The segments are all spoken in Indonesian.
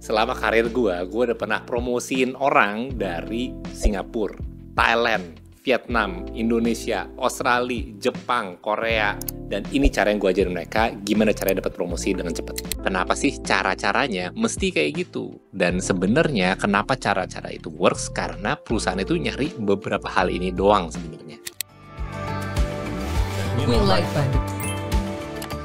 selama karir gue udah pernah promosiin orang dari Singapura, Thailand, Vietnam, Indonesia, Australia, Jepang, Korea. Dan ini cara yang gue ajarin mereka gimana caranya dapat promosi dengan cepat. Kenapa sih cara-caranya mesti kayak gitu? Dan sebenarnya kenapa cara-cara itu works? Karena perusahaan itu nyari beberapa hal ini doang sebenarnya. We like Bandung.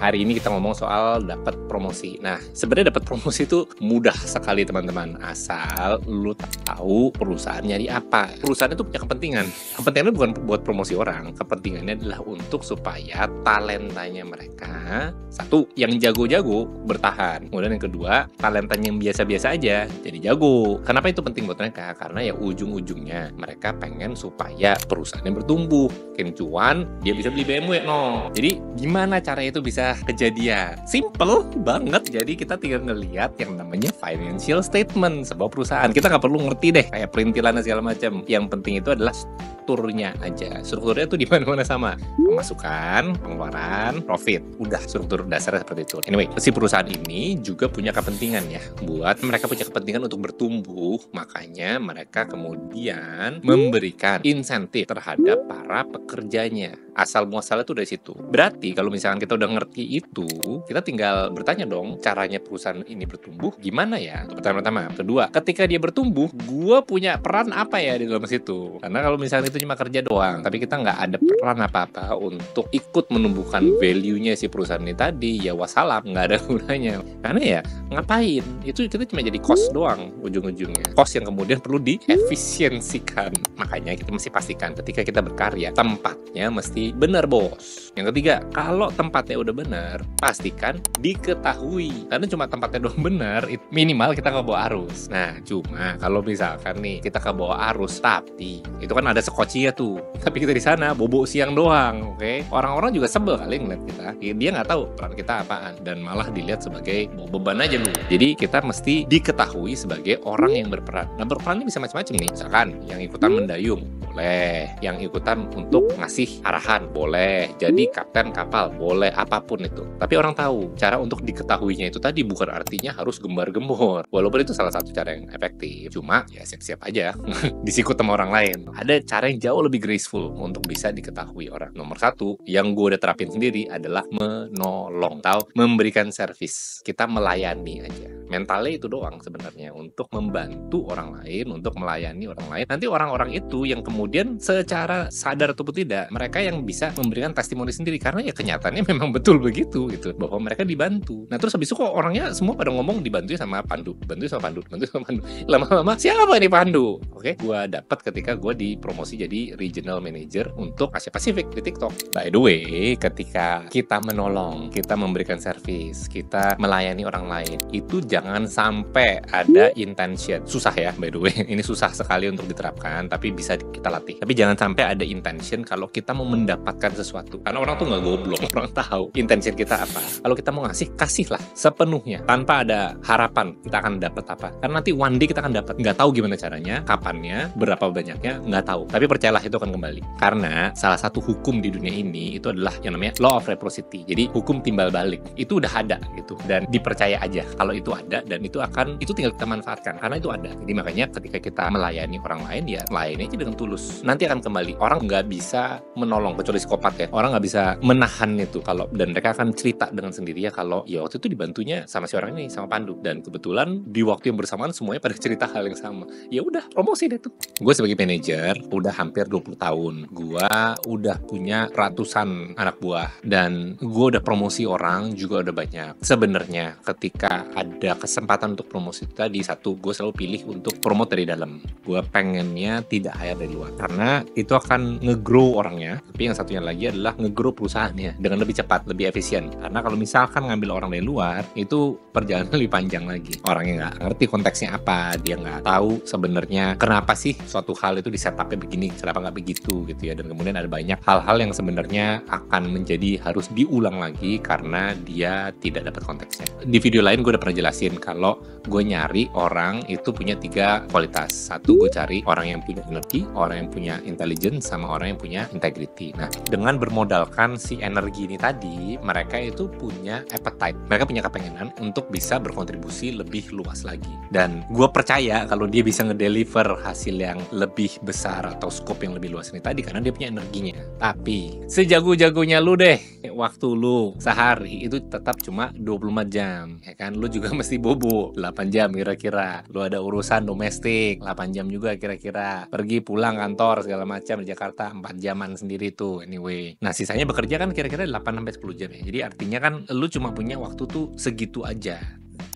Hari ini kita ngomong soal dapat promosi. Nah, sebenarnya dapat promosi itu mudah sekali teman-teman. Asal lu tahu perusahaan nyari apa. Perusahaan itu punya kepentingan. Kepentingannya bukan buat promosi orang. Kepentingannya adalah untuk supaya talentanya mereka, satu, yang jago-jago bertahan. Kemudian yang kedua, talentanya yang biasa-biasa aja jadi jago. Kenapa itu penting buat mereka? Karena ya ujung-ujungnya mereka pengen supaya perusahaannya bertumbuh. Makin cuan, dia bisa beli BMW, no. Jadi gimana cara itu bisa kejadian? Simple banget. Jadi kita tinggal ngelihat yang namanya financial statement sebuah perusahaan. Kita nggak perlu ngerti deh kayak perintilan dan segala macam. Yang penting itu adalah strukturnya aja. Strukturnya tuh di mana-mana sama. Pemasukan, pengeluaran, profit. Udah struktur dasarnya seperti itu. Anyway, si perusahaan ini juga punya kepentingan ya. Buat mereka punya kepentingan untuk bertumbuh, makanya mereka kemudian memberikan insentif terhadap para pekerjanya. Asal muasalnya tuh dari situ. Berarti kalau misalkan kita udah ngerti itu, kita tinggal bertanya dong, caranya perusahaan ini bertumbuh gimana ya? Pertama-tama. Kedua, ketika dia bertumbuh, gua punya peran apa ya di dalam situ? Karena kalau misalkan itu cuma kerja doang, tapi kita nggak ada peran apa-apa untuk ikut menumbuhkan value-nya si perusahaan ini tadi, ya wassalam, nggak ada gunanya. Karena ya ngapain? Itu kita cuma jadi cost doang ujung-ujungnya. Cost yang kemudian perlu diefisiensikan. Makanya kita mesti pastikan ketika kita berkarya, tempatnya mesti benar, bos. Yang ketiga, kalau tempatnya udah benar, pastikan diketahui. Karena cuma tempatnya doang benar, minimal kita nggak bawa arus. Nah, cuma kalau misalkan nih kita nggak bawa arus, tapi itu kan ada sekocinya tuh. Tapi kita di sana bobo siang doang, oke? Orang-orang juga sebel kali ngeliat kita. Dia nggak tahu peran kita apaan dan malah dilihat sebagai beban aja lu. Jadi kita mesti diketahui sebagai orang yang berperan. Nah, berperan ini bisa macam-macam nih. Misalkan yang ikutan mendayung, boleh. Yang ikutan untuk ngasih arahan, boleh. Jadi kapten kapal, boleh, apapun itu. Tapi orang tahu, cara untuk diketahuinya itu tadi bukan artinya harus gembar-gembor. Walaupun itu salah satu cara yang efektif. Cuma, ya siap-siap aja. Disikut sama orang lain. Ada cara yang jauh lebih graceful untuk bisa diketahui orang. Nomor satu, yang gue udah terapin sendiri adalah menolong. Atau memberikan servis. Kita melayani aja. Mentalnya itu doang sebenarnya. Untuk membantu orang lain, untuk melayani orang lain. Nanti orang-orang itu yang kemudian secara sadar ataupun tidak, mereka yang bisa memberikan testimoni sendiri. Karena ya kenyataannya memang betul begitu gitu, bahwa mereka dibantu. Nah terus habis itu kok orangnya semua pada ngomong dibantu sama Pandu, bantu sama Pandu, bantu sama Pandu. Lama-lama siapa ini Pandu? Oke, gue dapat ketika gue dipromosi jadi regional manager untuk Asia Pasifik di TikTok. By the way, ketika kita menolong, kita memberikan servis, kita melayani orang lain, itu jangan sampai ada intention. Susah ya, by the way. Ini susah sekali untuk diterapkan, tapi bisa kita latih. Tapi jangan sampai ada intention kalau kita mau mendapatkan sesuatu. Karena orang tuh nggak goblok, orang tahu intention kita apa. Kalau kita mau ngasih, kasihlah sepenuhnya tanpa ada harapan kita akan dapat apa. Karena nanti one day kita akan dapat. Nggak tahu gimana caranya, kapannya, berapa banyaknya, nggak tahu. Tapi percayalah itu akan kembali. Karena salah satu hukum di dunia ini itu adalah yang namanya law of reciprocity. Jadi hukum timbal balik itu udah ada gitu, dan dipercaya aja kalau itu ada, dan itu tinggal kita manfaatkan karena itu ada. Jadi makanya ketika kita melayani orang lain, ya layani aja dengan tulus. Nanti akan kembali. Orang nggak bisa menolong kecuali psikopat ya. Orang nggak bisa menahan itu kalau, dan mereka akan cerita dengan sendirinya kalau ya waktu itu dibantunya sama si orang ini, sama Pandu, dan kebetulan di waktu yang bersamaan semuanya pada cerita hal yang sama. Ya udah, promosi deh tuh. Gue sebagai manajer udah hampir 20 tahun. Gue udah punya ratusan anak buah, dan gue udah promosi orang juga udah banyak. Sebenarnya ketika ada kesempatan untuk promosi itu tadi, satu, gue selalu pilih untuk promote dari dalam. Gue pengennya tidak hire dari luar karena itu akan nge-grow orangnya. Tapi yang satunya lagi adalah nge-grow perusahaannya dengan lebih cepat, lebih efisien. Karena kalau misalkan ngambil orang dari luar, itu perjalanan lebih panjang lagi. Orangnya nggak ngerti konteksnya apa, dia nggak tahu sebenarnya kenapa sih suatu hal itu di setupnya begini, kenapa nggak begitu gitu ya. Dan kemudian ada banyak hal-hal yang sebenarnya akan menjadi harus diulang lagi karena dia tidak dapat konteksnya. Di video lain gue udah pernah jelasin jelasin kalau gue nyari orang itu punya 3 kualitas. Satu, gue cari orang yang punya energi, orang yang punya intelligence, sama orang yang punya integrity. Nah, dengan bermodalkan si energi ini tadi, mereka itu punya appetite. Mereka punya kepengenan untuk bisa berkontribusi lebih luas lagi. Dan gue percaya kalau dia bisa ngedeliver hasil yang lebih besar atau scope yang lebih luas ini tadi, karena dia punya energinya. Tapi, sejago-jagonya lu deh, waktu lu sehari itu tetap cuma 24 jam. Ya kan? Lu juga mesti bobo 8 jam kira-kira. Lu ada urusan domestik 8 jam juga kira-kira. Pergi pulang kantor segala macam di Jakarta 4 jaman sendiri tuh anyway. Nah, sisanya bekerja kan kira-kira 8-10 jam ya. Jadi artinya kan lu cuma punya waktu tuh segitu aja.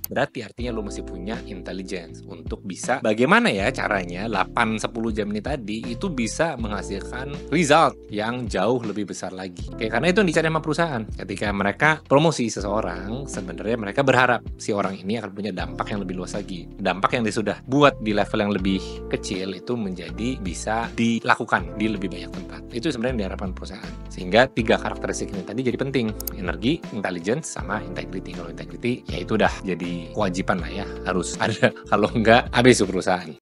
Berarti artinya lo mesti punya intelligence untuk bisa bagaimana ya caranya 8-10 jam ini tadi itu bisa menghasilkan result yang jauh lebih besar lagi. Oke, karena itu yang dicari sama perusahaan. Ketika mereka promosi seseorang, sebenarnya mereka berharap si orang ini akan punya dampak yang lebih luas lagi. Dampak yang dia sudah buat di level yang lebih kecil itu menjadi bisa dilakukan di lebih banyak tempat. Itu sebenarnya yang diharapkan perusahaan. Sehingga 3 karakteristik ini tadi jadi penting. Energi, intelligence, sama integrity. Kalau integrity ya itu udah jadi kewajiban lah ya, harus ada. Kalau enggak, habis perusahaan.